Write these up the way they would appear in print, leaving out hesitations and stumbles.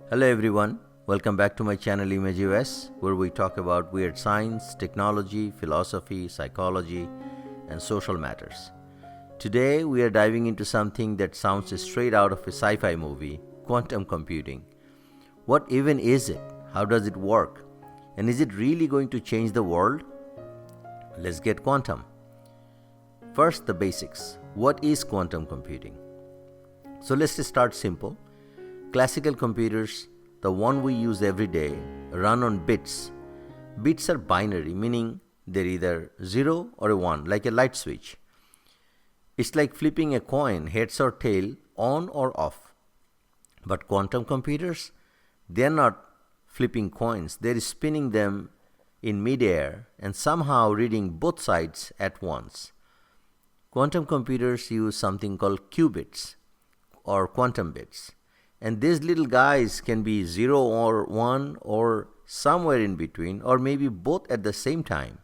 Hello everyone, welcome back to my channel ImageUS, where we talk about weird science, technology, philosophy, psychology, and social matters. Today we are diving into something that sounds straight out of a sci-fi movie, quantum computing. What even is it? How does it work? And is it really going to change the world? Let's get quantum. First, the basics. What is quantum computing? So let's just start simple. Classical computers, the one we use every day, run on bits. Bits are binary, meaning they're either 0 or a 1, like a light switch. It's like flipping a coin, heads or tail, on or off. But quantum computers, they're not flipping coins, they're spinning them in midair and somehow reading both sides at once. Quantum computers use something called qubits or quantum bits. And these little guys can be 0 or 1 or somewhere in between, or maybe both at the same time,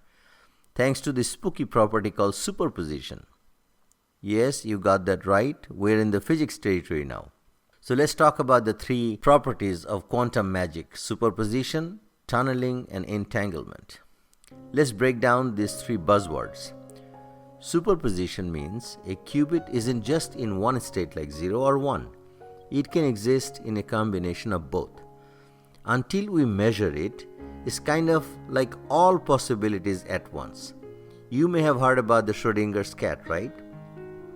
thanks to this spooky property called superposition. Yes, you got that right. We're in the physics territory now. So let's talk about the three properties of quantum magic: superposition, tunneling, and entanglement. Let's break down these three buzzwords. Superposition means a qubit isn't just in one state like 0 or 1. It can exist in a combination of both. Until we measure it, it's kind of like all possibilities at once. You may have heard about the Schrodinger's cat, right?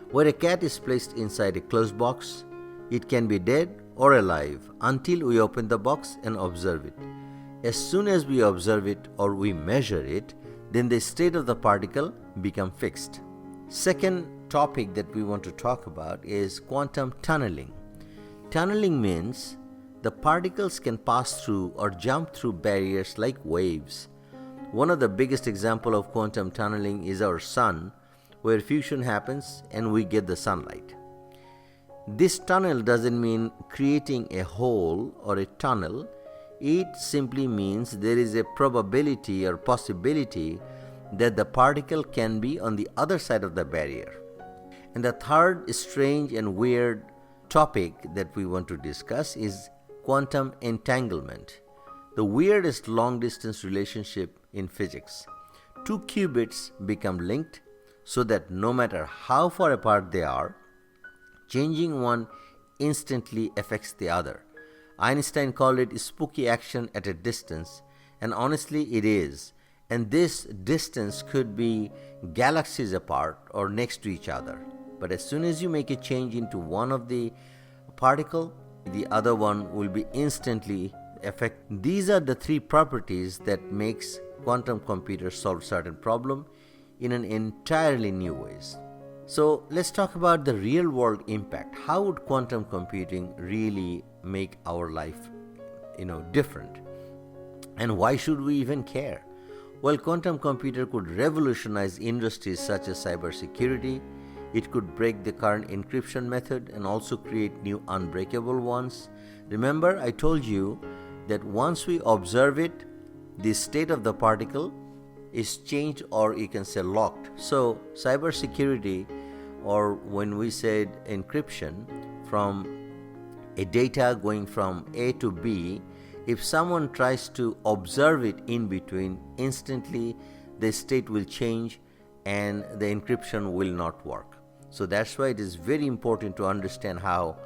Where a cat is placed inside a closed box, it can be dead or alive until we open the box and observe it. As soon as we observe it or we measure it, then the state of the particle becomes fixed. Second topic that we want to talk about is quantum tunneling. Tunneling means the particles can pass through or jump through barriers like waves. One of the biggest examples of quantum tunneling is our sun, where fusion happens and we get the sunlight. This tunnel doesn't mean creating a hole or a tunnel. It simply means there is a probability or possibility that the particle can be on the other side of the barrier. And the third strange and weird topic that we want to discuss is quantum entanglement, the weirdest long-distance relationship in physics. Two qubits become linked so that no matter how far apart they are, changing one instantly affects the other. Einstein called it spooky action at a distance, and honestly it is. And this distance could be galaxies apart or next to each other. But as soon as you make a change into one of the particle, the other one will be instantly affected. These are the three properties that makes quantum computers solve certain problem in an entirely new ways. So let's talk about the real world impact. How would quantum computing really make our life, different? And why should we even care? Well, quantum computer could revolutionize industries such as cybersecurity. It could break the current encryption method and also create new unbreakable ones. Remember, I told you that once we observe it, the state of the particle is changed, or you can say locked. So cybersecurity, or when we said encryption, from a data going from A to B, if someone tries to observe it in between, instantly the state will change and the encryption will not work. So that's why it is very important to understand how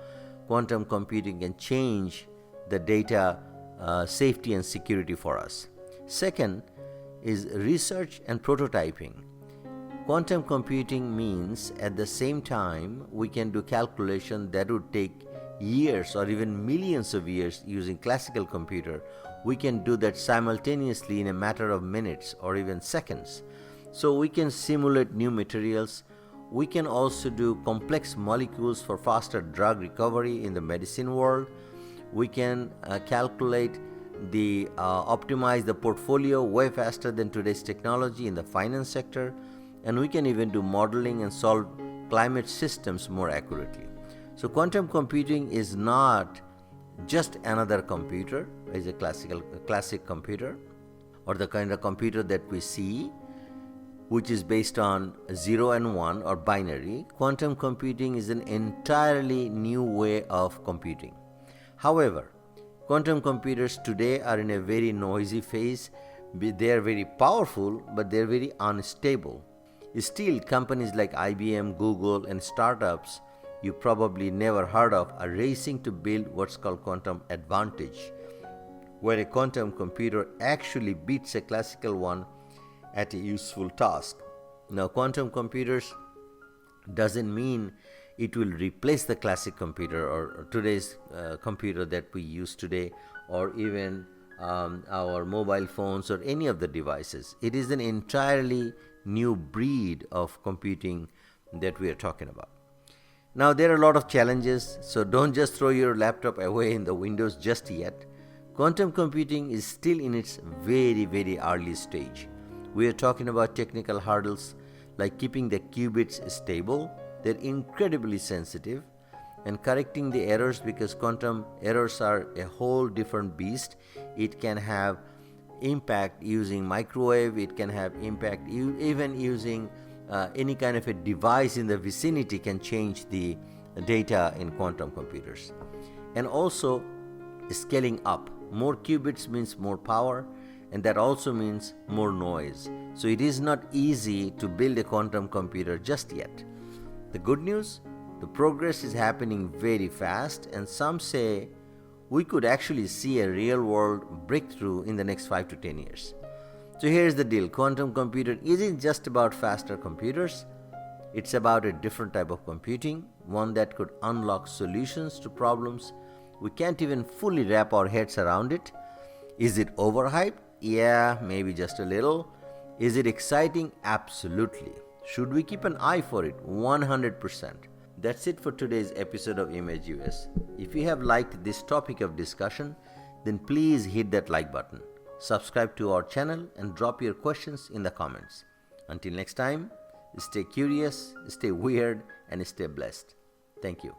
quantum computing can change the data safety and security for us. Second is research and prototyping. Quantum computing means at the same time we can do calculation that would take years or even millions of years using classical computer. We can do that simultaneously in a matter of minutes or even seconds. So we can simulate new materials. We can also do complex molecules for faster drug recovery in the medicine world. We can calculate optimize the portfolio way faster than today's technology in the finance sector. And we can even do modeling and solve climate systems more accurately. So quantum computing is not just another computer, it's a classic computer, or the kind of computer that we see, which is based on 0 and 1 or binary. Quantum computing is an entirely new way of computing. However, Quantum computers today are in a very noisy phase. They are very powerful, but they are very unstable. Still, companies like IBM, Google, and startups you probably never heard of are racing to build what's called quantum advantage, where a quantum computer actually beats a classical one at a useful task. Now, quantum computers doesn't mean it will replace the classic computer or today's computer that we use today, or even our mobile phones or any of the devices. It is an entirely new breed of computing that we are talking about. Now, there are a lot of challenges, so don't just throw your laptop away in the windows just yet. Quantum computing is still in its very, very early stage. We are talking about technical hurdles like keeping the qubits stable. They're incredibly sensitive, and correcting the errors, because quantum errors are a whole different beast. It can have impact using microwave, it can have impact even using any kind of a device in the vicinity can change the data in quantum computers. And also scaling up. More qubits means more power, and that also means more noise. So it is not easy to build a quantum computer just yet. The good news, the progress is happening very fast, and some say we could actually see a real world breakthrough in the next 5 to 10 years. So here's the deal. Quantum computer isn't just about faster computers. It's about a different type of computing, one that could unlock solutions to problems we can't even fully wrap our heads around it. Is it overhyped? Yeah, maybe just a little. Is it exciting? Absolutely. Should we keep an eye for it? 100%. That's it for today's episode of Image US. If you have liked this topic of discussion, then please hit that like button. Subscribe to our channel and drop your questions in the comments. Until next time, stay curious, stay weird, and stay blessed. Thank you.